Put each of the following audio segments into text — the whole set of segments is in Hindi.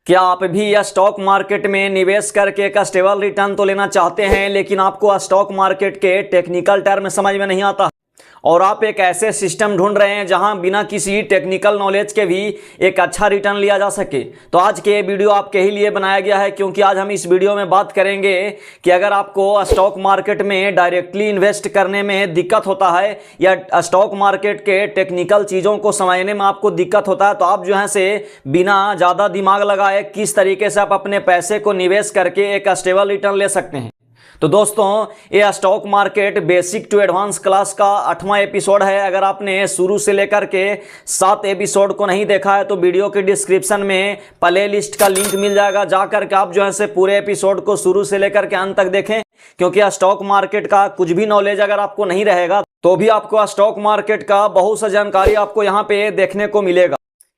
क्या आप भी या स्टॉक मार्केट में निवेश करके एक स्टेबल रिटर्न तो लेना चाहते हैं, लेकिन आपको स्टॉक मार्केट के टेक्निकल टर्म समझ में नहीं आता और आप एक ऐसे सिस्टम ढूंढ रहे हैं जहां बिना किसी टेक्निकल नॉलेज के भी एक अच्छा रिटर्न लिया जा सके? तो आज के वीडियो आपके ही लिए बनाया गया है, क्योंकि आज हम इस वीडियो में बात करेंगे कि अगर आपको स्टॉक मार्केट में डायरेक्टली इन्वेस्ट करने में दिक्कत होता है या स्टॉक मार्केट के टेक्निकल चीज़ों को समझने में आपको दिक्कत होता है, तो आप जो है से बिना ज़्यादा दिमाग लगाए किस तरीके से आप अपने पैसे को निवेश करके एक स्टेबल रिटर्न ले सकते हैं। तो दोस्तों, ये stock market basic to advance class का 8वां एपिसोड है। अगर आपने शुरू से लेकर के 7 एपिसोड को नहीं देखा है तो वीडियो के डिस्क्रिप्शन में प्ले लिस्ट का लिंक मिल जाएगा, जाकर के आप जो है से पूरे एपिसोड को शुरू से लेकर के अंत तक देखें, क्योंकि स्टॉक मार्केट का कुछ भी नॉलेज अगर आपको नहीं रहेगा तो भी आपको स्टॉक मार्केट का बहुत सा जानकारी आपको यहाँ पे देखने को मिलेगा।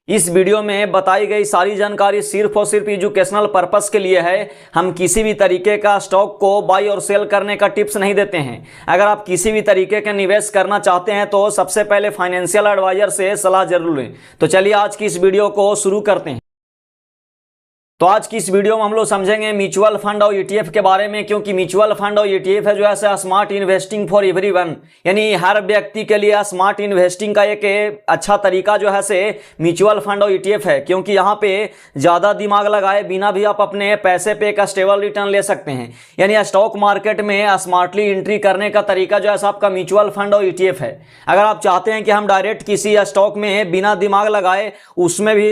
इस वीडियो में बताई गई सारी जानकारी सिर्फ और सिर्फ एजुकेशनल पर्पस के लिए है। हम किसी भी तरीके का स्टॉक को बाई और सेल करने का टिप्स नहीं देते हैं। अगर आप किसी भी तरीके का निवेश करना चाहते हैं तो सबसे पहले फाइनेंशियल एडवाइजर से सलाह जरूर लें। तो चलिए आज की इस वीडियो को शुरू करते हैं। तो आज की इस वीडियो में हम लोग समझेंगे म्यूचुअल फंड और ईटीएफ के बारे में, क्योंकि म्यूचुअल फंड और ईटीएफ है जो है स्मार्ट इन्वेस्टिंग फॉर एवरीवन, यानी हर व्यक्ति के लिए स्मार्ट इन्वेस्टिंग का एक अच्छा तरीका जो है से म्यूचुअल फंड और ईटीएफ है, क्योंकि यहाँ पे ज़्यादा दिमाग लगाए बिना भी आप अपने पैसे पे एक स्टेबल रिटर्न ले सकते हैं। यानी स्टॉक मार्केट में स्मार्टली एंट्री करने का तरीका जो है आपका म्यूचुअल फंड और ईटीएफ है। अगर आप चाहते हैं कि हम डायरेक्ट किसी स्टॉक में बिना दिमाग लगाए उसमें भी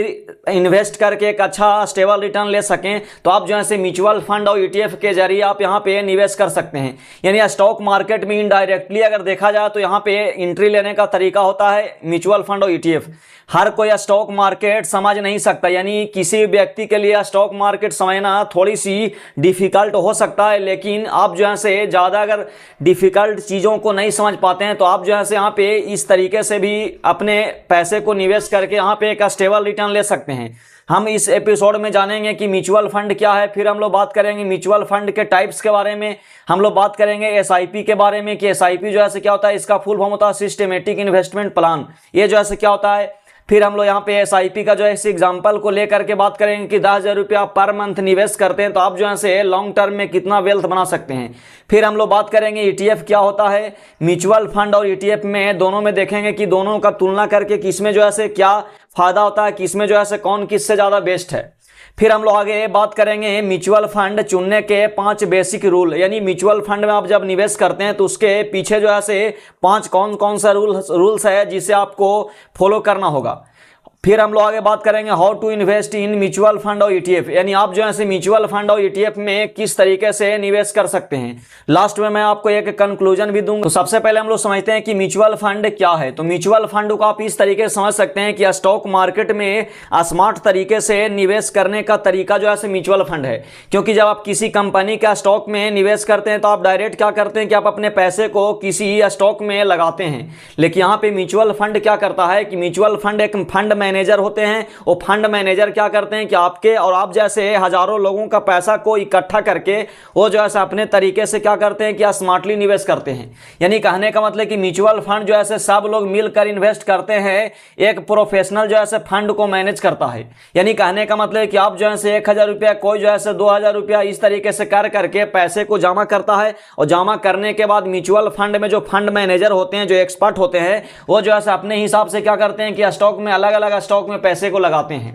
इन्वेस्ट करके एक अच्छा स्टेबल रिटर्न ले सकें, तो आप जो है म्यूचुअल फंड और ईटीएफ के जरिए आप यहां पे निवेश कर सकते हैं। यानी स्टॉक मार्केट में इनडायरेक्टली अगर देखा जाए तो यहां पे एंट्री लेने का तरीका होता है म्यूचुअल फंड और ईटीएफ। हर कोई स्टॉक मार्केट समझ नहीं सकता, यानी किसी व्यक्ति के लिए स्टॉक मार्केट समझना थोड़ी सी डिफिकल्ट हो सकता है, लेकिन आप जो है से ज़्यादा अगर डिफिकल्ट चीज़ों को नहीं समझ पाते हैं तो आप जो है से यहाँ पे इस तरीके से भी अपने पैसे को निवेश करके यहाँ पे एक स्टेबल रिटर्न ले सकते हैं। हम इस एपिसोड में जानेंगे कि म्यूचुअल फंड क्या है, फिर हम लोग बात करेंगे म्यूचुअल फंड के टाइप्स के बारे में, हम लोग बात करेंगे एसआईपी के बारे में कि एसआईपी जो है क्या होता है, इसका फुल फॉर्म होता है सिस्टमेटिक इन्वेस्टमेंट प्लान, ये जो है क्या होता है। फिर हम लोग यहाँ पे एसआईपी का जो है इस एग्जाम्पल को लेकर के बात करेंगे कि 10,000 रुपया पर मंथ निवेश करते हैं तो आप जो है से लॉन्ग टर्म में कितना वेल्थ बना सकते हैं। फिर हम लोग बात करेंगे ईटीएफ क्या होता है। म्यूचुअल फंड और ईटीएफ में दोनों में देखेंगे कि दोनों का तुलना करके किसमें जो है से क्या फायदा होता है, किसमें जो है से कौन किससे ज़्यादा बेस्ट है। फिर हम लोग आगे बात करेंगे म्यूचुअल फंड चुनने के 5 बेसिक रूल, यानी म्यूचुअल फंड में आप जब निवेश करते हैं तो उसके पीछे जो है से 5 कौन कौन सा रूल्स है जिसे आपको फॉलो करना होगा। फिर हम लोग आगे बात करेंगे how to invest in mutual fund और ईटीएफ, यानी आप जो है म्यूचुअल फंड और ईटीएफ में किस तरीके से निवेश कर सकते हैं। लास्ट में मैं आपको एक कंक्लूजन भी दूंगा। तो सबसे पहले हम लोग समझते हैं कि म्यूचुअल फंड क्या है। तो म्यूचुअल फंड को आप इस तरीके से समझ सकते हैं कि स्टॉक मार्केट में स्मार्ट तरीके से निवेश करने का तरीका जो है म्यूचुअल फंड है, क्योंकि जब आप किसी कंपनी का स्टॉक में निवेश करते हैं तो आप डायरेक्ट क्या करते हैं कि आप अपने पैसे को किसी स्टॉक में लगाते हैं। लेकिन यहाँ पे म्यूचुअल फंड क्या करता है कि म्यूचुअल फंड एक फंड मैनेजर होते हैं। वो फंड मैनेजर क्या करते हैं कि आपके और आप जैसे हजारों लोगों का पैसा को इकट्ठा करके वो जो है अपने तरीके से क्या करते हैं कि स्मार्टली निवेश करते हैं। यानी कहने का मतलब कि म्यूचुअल फंड जो है सब लोग मिलकर इन्वेस्ट करते हैं, एक प्रोफेशनल जो है फंड को मैनेज करता है। यानी कहने का मतलब कि आप जो है 1,000 रुपया, कोई जो है 2,000 रुपया इस तरीके से कर करके पैसे को जमा करता है, और जमा करने के बाद म्यूचुअल फंड में जो फंड मैनेजर होते हैं, जो एक्सपर्ट होते हैं, वो जो है अपने हिसाब से क्या करते हैं कि स्टॉक में अलग अलग स्टॉक में पैसे को लगाते हैं।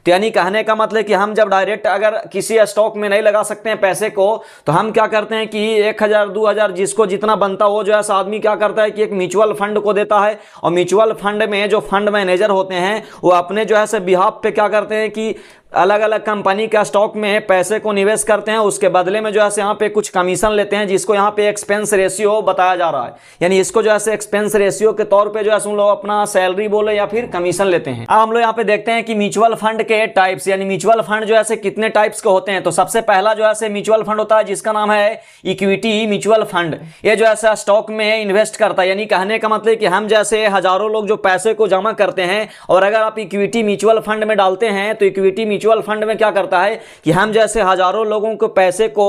तो यानी कहने का मतलब कि हम जब डायरेक्ट अगर किसी स्टॉक में नहीं लगा सकते हैं पैसे को, तो हम क्या करते हैं कि 1,000 2,000 जिसको जितना बनता हो जो है आदमी क्या करता है कि एक म्यूचुअल फंड को देता है, और म्यूचुअल फंड में जो फंड मैनेजर होते हैं वो अपने जो है बिहाफ पे क्या करते हैं कि अलग अलग कंपनी का स्टॉक में पैसे को निवेश करते हैं। उसके बदले में जो है यहाँ पे कुछ कमीशन लेते हैं, जिसको यहाँ पे एक्सपेंस रेशियो बताया जा रहा है। यानी इसको जो है एक्सपेंस रेशियो के तौर पे जो है उन लोग अपना सैलरी बोले या फिर कमीशन लेते हैं। अब हम लोग यहाँ पे देखते हैं कि म्यूचुअल फंड के टाइप्स, यानी म्यूचुअल फंड जो है कितने टाइप्स के होते हैं। तो सबसे पहला जो है म्यूचुअल फंड होता है जिसका नाम है इक्विटी म्यूचुअल फंड। ये जो है स्टॉक में इन्वेस्ट करता है। यानी कहने का मतलब कि हम जैसे हजारों लोग जो पैसे को जमा करते हैं, और अगर आप इक्विटी म्यूचुअल फंड में डालते हैं तो इक्विटी म्यूचुअल फंड में क्या करता है कि हम जैसे हजारों लोगों को पैसे को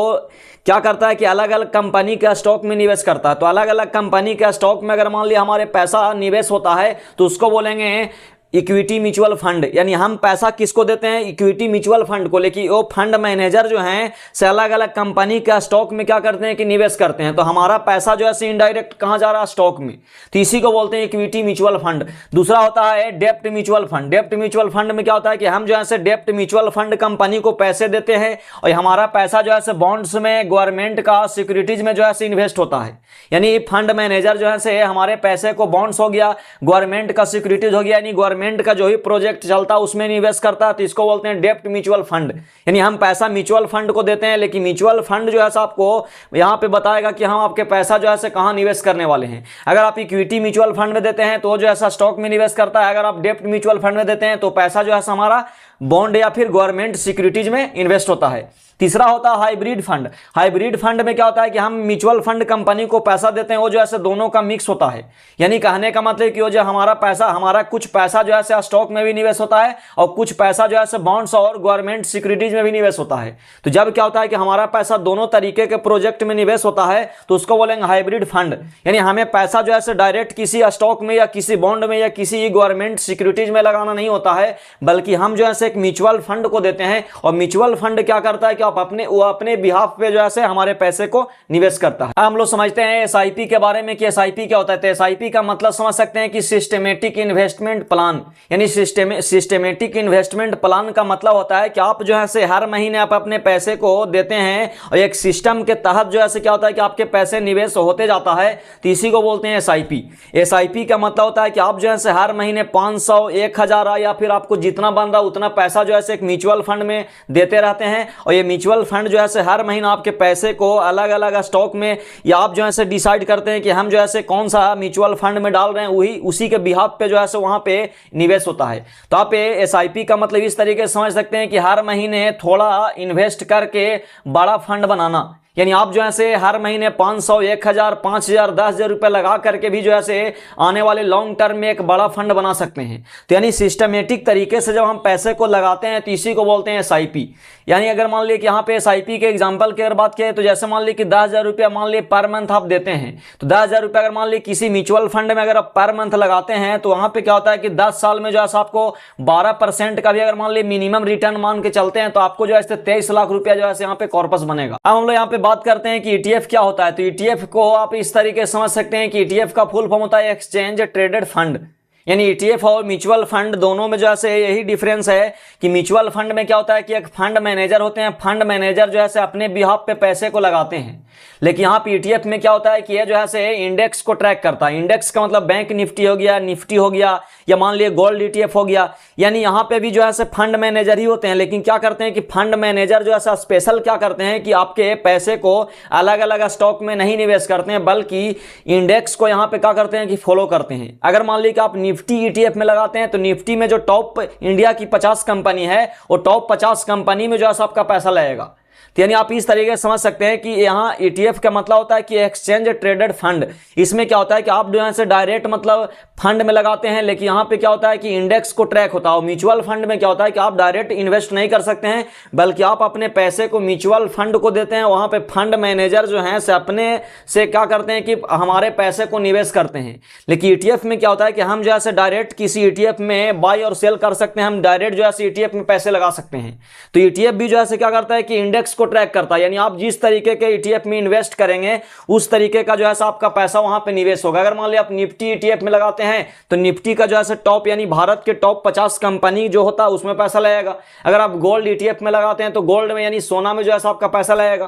क्या करता है कि अलग अलग कंपनी के स्टॉक में निवेश करता है। तो अलग अलग कंपनी के स्टॉक में अगर मान लिया हमारे पैसा निवेश होता है तो उसको बोलेंगे इक्विटी म्यूचुअल फंड, यानी हम पैसा किसको देते हैं, इक्विटी म्यूचुअल फंड को, लेकिन वो फंड मैनेजर जो हैं से अलग अलग कंपनी का स्टॉक में क्या करते हैं कि निवेश करते हैं, तो हमारा पैसा जो है इनडायरेक्ट कहां जा रहा है, स्टॉक में, तो इसी को बोलते हैं इक्विटी म्यूचुअल फंड। दूसरा होता है डेप्ट म्यूचुअल फंड। डेप्ट म्यूचुअल फंड में क्या होता है कि हम जो है डेप्ट म्यूचुअल फंड कंपनी को पैसे देते हैं और हमारा पैसा जो है बॉन्ड्स में, गवर्नमेंट का सिक्योरिटीज में जो है इन्वेस्ट होता है, यानी फंड मैनेजर जो है हमारे पैसे को बॉन्ड्स हो गया, गवर्नमेंट का सिक्योरिटीज हो गया, यानी गवर्नमेंट का जो भी प्रोजेक्ट चलता है उसमें निवेश करता है, तो इसको बोलते हैं डेप्ट म्यूचुअल फंड। यानी हम पैसा म्यूचुअल फंड को देते हैं, लेकिन म्यूचुअल फंड जो है आपको यहां पे बताएगा कि हम आपके पैसा जो है कहां निवेश करने वाले हैं। अगर आप इक्विटी म्यूचुअल फंड में देते हैं तो जो ऐसा स्टॉक में निवेश करता है, अगर आप डेप्ट म्यूचुअल फंड में देते हैं तो पैसा जो है हमारा बॉन्ड या फिर गवर्नमेंट सिक्योरिटीज में इन्वेस्ट होता है। तीसरा होता है हाइब्रिड फंड। हाइब्रिड फंड में क्या होता है कि हम म्यूचुअल फंड कंपनी को पैसा देते हैं, वो जो है दोनों का मिक्स होता है, यानी कहने का मतलब कि वो जो हमारा पैसा, हमारा कुछ पैसा जो है स्टॉक में भी निवेश होता है और कुछ पैसा जो है बॉन्ड्स और गवर्नमेंट सिक्योरिटीज में भी निवेश होता है। तो जब क्या होता है कि हमारा पैसा दोनों तरीके के प्रोजेक्ट में निवेश होता है तो उसको बोलेंगे हाइब्रिड फंड। यानी हमें पैसा जो है डायरेक्ट किसी स्टॉक में या किसी बॉन्ड में या किसी गवर्नमेंट सिक्योरिटीज में लगाना नहीं होता है, बल्कि हम जो है एक म्यूचुअल फंड को देते हैं और म्यूचुअल फंड क्या करता है कि वो अपने बिहाफ पे जो है हमारे पैसे को निवेश करता है। हम लोग समझते हैं एसआईपी के बारे में कि एसआईपी क्या होता है। तो एसआईपी का मतलब समझ सकते हैं कि सिस्टमेटिक इन्वेस्टमेंट प्लान, यानी सिस्टमेटिक इन्वेस्टमेंट प्लान का मतलब होता है कि आप जो है हर महीने आप अपने पैसे को देते हैं और एक सिस्टम के तहत जो है क्या होता है कि आपके पैसे निवेश होते जाता है, तो इसी को बोलते हैं एसआईपी। एसआईपी का मतलब होता है कि आप जो है हर महीने 500, 1000 या फिर आपको जितना बन रहा उतना पैसा जो है एक म्यूचुअल फंड में देते रहते हैं और ये म्यूचुअल फंड जो है हर महीना आपके पैसे को अलग अलग स्टॉक में, या आप जो है डिसाइड करते हैं कि हम जो है कौन सा म्यूचुअल फंड में डाल रहे हैं, वही उसी के बिहाफ पे जो है वहां पे निवेश होता है। तो आप एसआईपी का मतलब इस तरीके से समझ सकते हैं कि हर महीने थोड़ा इन्वेस्ट करके बड़ा फंड बनाना, यानी आप जो है हर महीने 500, 1000, 5000, 10,000 रुपए लगा करके भी जो है आने वाले लॉन्ग टर्म में एक बड़ा फंड बना सकते हैं। तो यानी सिस्टमेटिक तरीके से जब हम पैसे को लगाते हैं तो इसी को बोलते हैं एसआईपी। यानी अगर मान लीजिए कि यहाँ पे एसआईपी के एग्जांपल की अगर बात करें तो जैसे मान लीजिए कि 10,000 रुपया मान लीजिए पर मंथ आप देते हैं, तो 10,000 रुपया अगर मान लीजिए किसी म्यूचुअल फंड में अगर आप पर मंथ लगाते हैं तो वहां पे क्या होता है कि 10 साल में जो है आपको 12% का भी अगर मान लीजिए मिनिमम रिटर्न मान के चलते हैं तो आपको जो है 23 लाख रुपया जो है यहाँ पे कॉर्पस बनेगा। अब हम लोग यहाँ पे बात करते हैं कि ईटीएफ क्या होता है। तो ईटीएफ को आप इस तरीके से समझ सकते हैं कि ईटीएफ का फुल फॉर्म होता है एक्सचेंज ट्रेडेड फंड। यानी ईटीएफ और म्यूचुअल फंड दोनों में जो है यही डिफरेंस है कि म्यूचुअल फंड में क्या होता है कि एक फंड मैनेजर होते हैं, फंड मैनेजर जो है अपने बिहाफ पे पैसे को लगाते हैं, लेकिन यहाँ पे ईटीएफ में क्या होता है कि ये जो है इंडेक्स को ट्रैक करता है। इंडेक्स का मतलब बैंक निफ्टी हो गया, निफ्टी हो गया, या मान लिया गोल्ड ईटीएफ हो गया। यानी यहाँ पे भी जो है फंड मैनेजर ही होते हैं, लेकिन क्या करते हैं कि फंड मैनेजर जो है स्पेशल क्या करते हैं कि आपके पैसे को अलग अलग स्टॉक में नहीं निवेश करते हैं, बल्कि इंडेक्स को यहाँ पे क्या करते हैं कि फॉलो करते हैं। अगर मान लीजिए कि आप निफ्टी ईटीएफ में लगाते हैं तो निफ्टी में जो टॉप इंडिया की 50 कंपनी है वो टॉप 50 कंपनी में जो है आपका पैसा लगेगा। तो यानी आप इस तरीके से समझ सकते हैं कि यहाँ ईटीएफ का मतलब होता है कि एक्सचेंज ट्रेडेड फंड। इसमें क्या होता है कि आप जो है डायरेक्ट मतलब फंड में लगाते हैं, लेकिन यहाँ पे क्या होता है कि इंडेक्स को ट्रैक होता है। म्यूचुअल फंड में क्या होता है कि आप डायरेक्ट इन्वेस्ट नहीं कर सकते हैं, बल्कि आप अपने पैसे को म्यूचुअल फंड को देते हैं, वहां पे फंड मैनेजर जो है अपने से क्या करते हैं कि हमारे पैसे को निवेश करते हैं। लेकिन ईटीएफ में क्या होता है कि हम जो है डायरेक्ट किसी ईटीएफ में बाय और सेल कर सकते हैं, हम डायरेक्ट जो है ईटीएफ में पैसे लगा सकते हैं। तो ईटीएफ भी जो है क्या करता है कि इंडेक्स को ट्रैक करता है, यानी आप जिस तरीके के ईटीएफ में इन्वेस्ट करेंगे उस तरीके का जो है आपका पैसा वहां पे निवेश होगा। अगर मान लिया आप निफ्टी ईटीएफ में लगाते हैं तो निफ्टी का जो है टॉप यानी भारत के टॉप 50 कंपनी जो होता है उसमें पैसा लगेगा। अगर आप गोल्ड ईटीएफ में लगाते हैं तो गोल्ड में यानी सोना में जो है आपका पैसा लगेगा।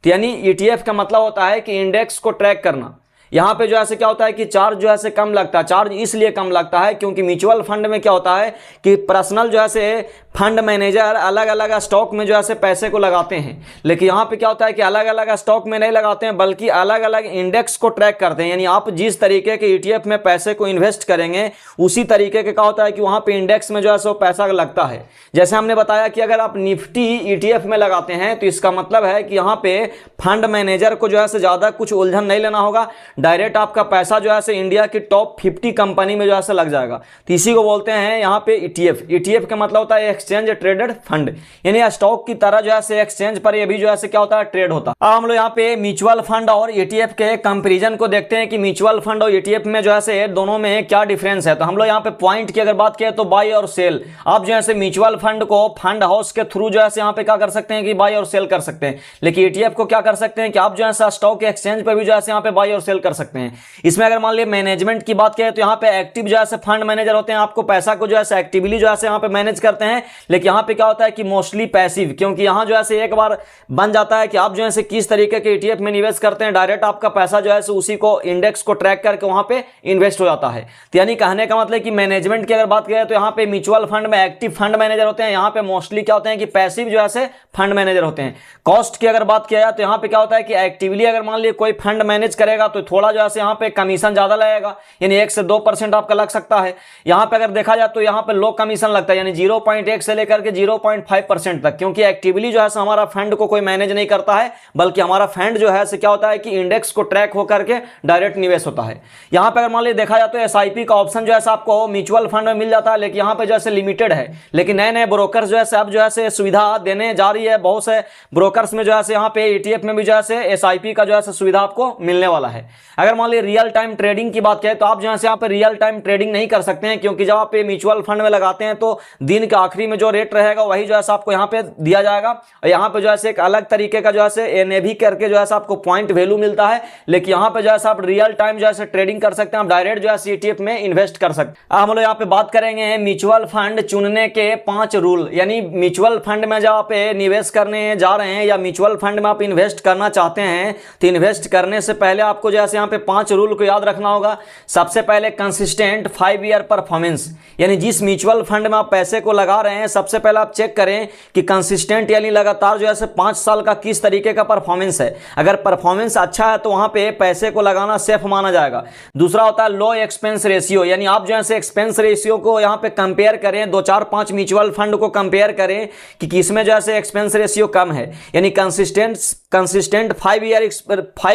तो यानी ईटीएफ का मतलब होता है कि इंडेक्स को ट्रैक करना। यहाँ पे जो है क्या होता है कि चार्ज जो है कम लगता है। चार्ज इसलिए कम लगता है क्योंकि म्यूचुअल फंड में क्या होता है कि पर्सनल जो है फंड मैनेजर अलग अलग स्टॉक में जो है पैसे को लगाते हैं, लेकिन यहाँ पे क्या होता है कि अलग अलग स्टॉक में नहीं लगाते हैं, बल्कि अलग अलग इंडेक्स को ट्रैक करते हैं। यानी आप जिस तरीके के ईटीएफ में पैसे को इन्वेस्ट करेंगे उसी तरीके के क्या होता है कि वहाँ पे इंडेक्स में जो है पैसा लगता है। जैसे हमने बताया कि अगर आप निफ्टी ईटीएफ में लगाते हैं तो इसका मतलब है कि यहाँ पे फंड मैनेजर को जो है ज़्यादा कुछ उलझन नहीं लेना होगा, डायरेक्ट आपका पैसा जो है से इंडिया की टॉप 50 कंपनी में जो है से लग जाएगा। तो इसी को बोलते हैं यहाँ पे ईटीएफ। ईटीएफ का मतलब होता है एक्सचेंज ट्रेडेड फंड, यानी स्टॉक की तरह जो है से एक्सचेंज पर ये भी जो है से क्या होता है, ट्रेड होता है। अब हम लोग यहाँ पे म्यूचुअल फंड और ईटीएफ के कंपेरिजन को देखते हैं कि म्यूचुअल फंड और ईटीएफ में जो है से दोनों में क्या डिफरेंस है। तो हम लोग यहाँ पे पॉइंट की अगर बात करें तो बाय और सेल, आप जो है म्यूचुअल फंड को फंड हाउस के थ्रू जो है यहाँ पे क्या कर सकते हैं कि बाय और सेल कर सकते हैं, लेकिन ईटीएफ को क्या कर सकते हैं कि आप जो है स्टॉक एक्सचेंज पे भी जो है यहाँ पे बाय और सेल कर सकते हैं। इसमें अगर मान लिया मैनेजमेंट की बात करें तो यहाँ पे एक्टिव जो है फंड मैनेजर होते हैं, आपको पैसा को जो है एक्टिवली जो है यहाँ पे मैनेज करते हैं। लेकिन यहाँ पे क्या होता है कि मोस्टली पैसिव, क्योंकि यहाँ जो है एक बार बन जाता है कि आप जो है किस तरीके के ईटीएफ में निवेश करते हैं, डायरेक्ट आपका पैसा जो है उसी को इंडेक्स को ट्रैक करके वहां पे इन्वेस्ट हो जाता है। तो यानी कहने का मतलब कि मैनेजमेंट की अगर बात करें तो यहाँ पे म्यूचुअल फंड में एक्टिव फंड मैनेजर होते हैं, यहाँ पे मोस्टली क्या होते हैं कि पैसिव जो है फंड मैनेजर होते हैं। कॉस्ट की अगर बात किया जाए तो यहाँ पे क्या होता है कि एक्टिवली अगर मान लीजिए कोई फंड मैनेज करेगा तो थोड़ा जो है यहाँ पे कमीशन ज्यादा लगेगा, यानी 1 से 2% आपका लग सकता है। यहाँ पे अगर देखा जाए तो यहाँ पे लो कमीशन लगता है, यानी 0.1 से लेकर के 0.5% तक, क्योंकि एक्टिवली जो है हमारा फंड को कोई मैनेज नहीं करता है, बल्कि हमारा फंड जो है क्या होता है कि इंडेक्स को ट्रैक होकर के डायरेक्ट निवेश होता है। यहाँ पे अगर मान लीजिए देखा जाए तो एसआईपी का ऑप्शन जो है आपको म्यूचुअल फंड में मिल जाता है, लेकिन यहाँ पे जो है लिमिटेड है। लेकिन नए नए ब्रोकर्स जो है अब जो है सुविधा देने जा रही है, बहुत से ब्रोकर्स में जो है यहाँ पे ईटीएफ में भी जो है एसआईपी का जो है सुविधा आपको मिलने वाला है। अगर मान लीजिए रियल टाइम ट्रेडिंग की बात करें तो आप जो है यहाँ पे रियल टाइम ट्रेडिंग नहीं कर सकते हैं, क्योंकि जब आप म्यूचुअल फंड में लगाते हैं तो दिन के आखिरी में जो रेट रहेगा वही जो है आपको यहाँ पे दिया जाएगा, और यहाँ पे जो है एक अलग तरीके का जो है एनएवी करके जो है आपको पॉइंट वैल्यू मिलता है। लेकिन यहाँ पे जो है आप रियल टाइम जो है ट्रेडिंग कर सकते हैं, आप डायरेक्ट जो है ईटीएफ में इन्वेस्ट कर सकते हैं। हम लोग यहाँ पे बात करेंगे म्यूचुअल फंड चुनने के 5 रूल, यानी म्यूचुअल फंड में जब आप निवेश करने जा रहे हैं या म्यूचुअल फंड में आप इन्वेस्ट करना चाहते हैं तो इन्वेस्ट करने से पहले आपको जो है यहाँ पे 5 रूल को याद रखना होगा। सबसे पहले कंसिस्टेंट 5 ईयर परफॉर्मेंस, यानी जिस म्यूचुअल फंड में आप पैसे को लगा रहे हैं सबसे पहले आप चेक करें कि कंसिस्टेंट यानी लगातार जो है 5 साल का किस तरीके का परफॉर्मेंस है। अगर परफॉर्मेंस अच्छा है तो वहां पे पैसे को लगाना सेफ माना जाएगा। दूसरा होता है लो एक्सपेंस रेशियो, यानी आप जो है एक्सपेंस रेशियो को यहाँ पे कंपेयर करें, 2 4 5 म्यूचुअल फंड को कंपेयर करें कि किसमें जो है एक्सपेंस रेशियो कम है। यानी कंसिस्टेंट 5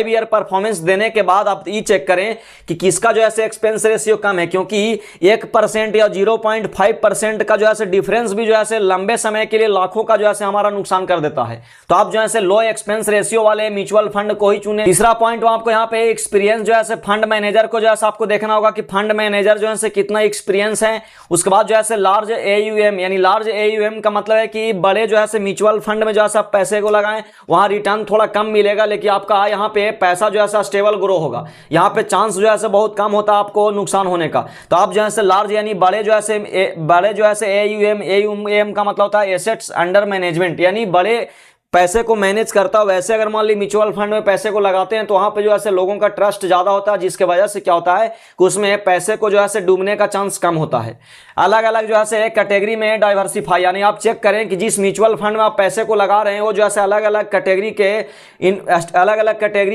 ईयर परफॉर्मेंस देने के बाद आप ये चेक करें कि किसका जो है एक्सपेंस रेशियो कम है, क्योंकि 1% या 0.5% का जो है डिफरेंस भी जो है लंबे समय के लिए लाखों का जो है हमारा नुकसान कर देता है। तो आप जो है लो एक्सपेंस रेशियो वाले म्यूचुअल फंड को ही चुने। तीसरा पॉइंट आपको यहाँ पे एक्सपीरियंस जो है फंड मैनेजर को जो है आपको देखना होगा कि फंड मैनेजर जो है कितना एक्सपीरियंस है। उसके बाद जो है लार्ज एयूएम, यानी लार्ज एयूएम का मतलब है कि बड़े जो है म्यूचुअल फंड में जो है पैसे को लगाएं, वहां रिटर्न थोड़ा कम मिलेगा, लेकिन आपका यहाँ पे पैसा जो है स्टेबल ग्रो होगा, यहाँ पे चांस जो है बहुत कम होता है आपको नुकसान होने का। तो आप जो है लार्ज यानी बड़े जो है एयूएम का मतलब होता है एसेट्स अंडर मैनेजमेंट, यानी बड़े पैसे को मैनेज करता हो। वैसे अगर मान ली म्यूचुअल फंड में पैसे को लगाते हैं तो वहां पे जो है लोगों का ट्रस्ट ज्यादा होता है, जिसके वजह से क्या होता है कि उसमें पैसे को जो है डूबने का चांस कम होता है। अलग अलग जो है कैटेगरी में डाइवर्सिफाई, यानी आप चेक करें कि जिस म्यूचुअल फंड में आप पैसे को लगा रहे हैं वो जो है अलग अलग कैटेगरी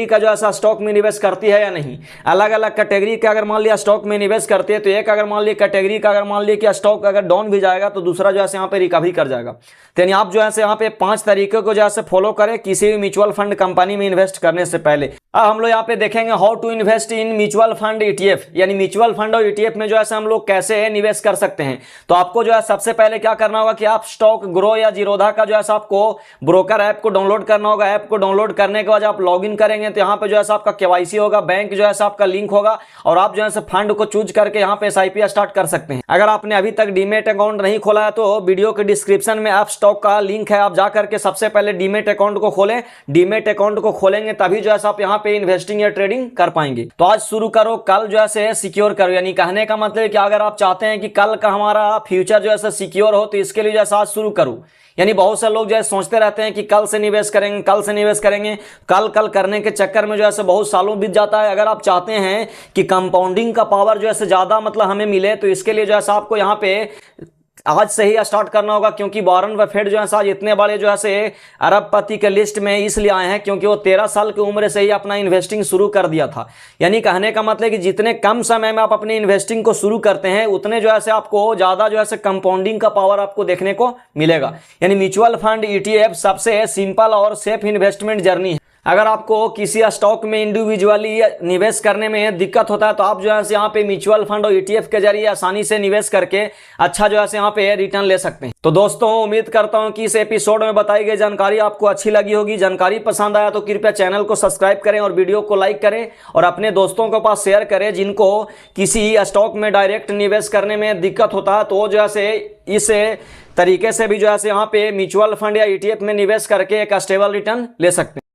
का जो है स्टॉक में निवेश करती है या नहीं। अलग अलग कैटेगरी का अगर मान लिया स्टॉक में निवेश करती है तो एक अगर मान लिया कैटेगरी का अगर मान लिया कि स्टॉक अगर डाउन भी जाएगा तो दूसरा जो है यहाँ पे रिकवरी कर जाएगा। यानी आप जो है यहाँ पे 5 तरीके को जो है फॉलो करें किसी भी म्यूचुअल फंड कंपनी में इन्वेस्ट करने से पहले। अब हम लोग यहाँ पे देखेंगे how to invest in mutual fund ETF, यानी म्यूचुअल फंड और ईटीएफ में जो है हम लोग कैसे निवेश कर सकते हैं। तो आपको जो है सबसे पहले क्या करना होगा कि आप स्टॉक ग्रो या जीरोधा का जो है आपको ब्रोकर ऐप को डाउनलोड करना होगा। ऐप को डाउनलोड करने के बाद आप लॉग इन करेंगे तो यहाँ पे जो है आपका केवाईसी होगा, बैंक जो है आपका लिंक होगा और आप जो है फंड को चूज करके यहाँ पे एसआईपी स्टार्ट कर सकते हैं। अगर आपने अभी तक डीमेट अकाउंट नहीं खोला है तो वीडियो के डिस्क्रिप्शन में आप स्टॉक का लिंक है, आप जा करके सबसे पहले डीमेट अकाउंट को खोलें। डीमेट अकाउंट को खोलेंगे तभी जो है आप यहाँ पे इन्वेस्टिंग या ट्रेडिंग कर पाएंगे। तो आज शुरू करो, कल जो है सिक्योर करो। यानी कहने का मतलब कि अगर आप चाहते हैं कि कल का हमारा फ्यूचर जो है सिक्योर हो तो इसके लिए जो है आज शुरू करो। यानी बहुत से लोग जो है सोचते रहते हैं कि कल से निवेश करेंगे, कल से निवेश करेंगे, कल करने के चक्कर में जो है बहुत सालों बीत जाता है। अगर आप चाहते हैं कि कंपाउंडिंग का पावर जो है ज्यादा मतलब हमें मिले तो इसके लिए जो है आपको यहाँ पे आज से ही स्टार्ट करना होगा, क्योंकि वॉरेन बफेट जो है आज इतने बड़े जो है अरबपति के लिस्ट में इसलिए आए हैं क्योंकि वो 13 साल की उम्र से ही अपना इन्वेस्टिंग शुरू कर दिया था। यानी कहने का मतलब कि जितने कम समय में आप अपनी इन्वेस्टिंग को शुरू करते हैं उतने जो है आपको ज्यादा जो है कंपाउंडिंग का पावर आपको देखने को मिलेगा। यानी म्यूचुअल फंड ईटीएफ सबसे सिंपल और सेफ इन्वेस्टमेंट जर्नी है। अगर आपको किसी स्टॉक में इंडिविजुअली निवेश करने में दिक्कत होता है तो आप जो है यहाँ पे म्यूचुअल फंड और ETF के जरिए आसानी से निवेश करके अच्छा जो है यहाँ पे रिटर्न ले सकते हैं। तो दोस्तों उम्मीद करता हूँ कि इस एपिसोड में बताई गई जानकारी आपको अच्छी लगी होगी। जानकारी पसंद आया तो कृपया चैनल को सब्सक्राइब करें और वीडियो को लाइक करें और अपने दोस्तों के पास शेयर करें जिनको किसी स्टॉक में डायरेक्ट निवेश करने में दिक्कत होता है, तो जो है इस तरीके से भी जो है यहाँ पे म्यूचुअल फंड या ETF में निवेश करके एक स्टेबल रिटर्न ले सकते हैं।